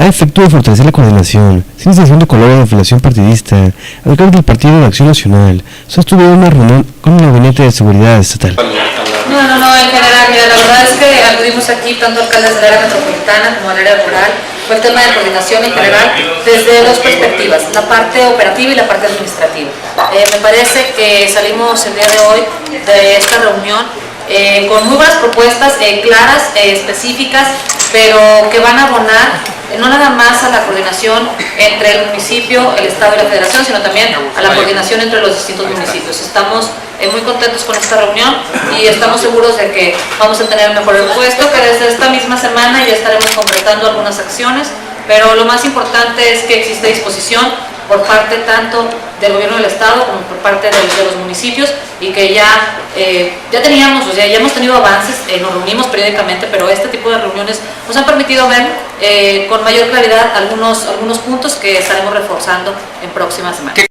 a efecto de fortalecer la coordinación, sin extensión de color o de afiliación partidista, alcaldes del Partido de Acción Nacional sostuvieron una reunión con el Gabinete de Seguridad Estatal. No, en general, mira, la verdad es que acudimos aquí tanto alcaldes del área metropolitana como del área rural. Fue el tema de coordinación en general desde dos perspectivas, la parte operativa y la parte administrativa. Me parece que salimos el día de hoy de esta reunión con muy buenas propuestas claras, específicas, pero que van a abonar no nada más a la coordinación entre el municipio, el estado y la federación, sino también a la coordinación entre los distintos municipios. Estamos muy contentos con esta reunión y estamos seguros de que vamos a tener un mejor puesto, que desde esta misma semana ya estaremos concretando algunas acciones, pero lo más importante es que existe disposición por parte tanto del gobierno del estado como por parte de los municipios, y que ya teníamos, ya hemos tenido avances, nos reunimos periódicamente, pero este tipo de reuniones nos han permitido ver con mayor claridad algunos puntos que estaremos reforzando en próximas semanas.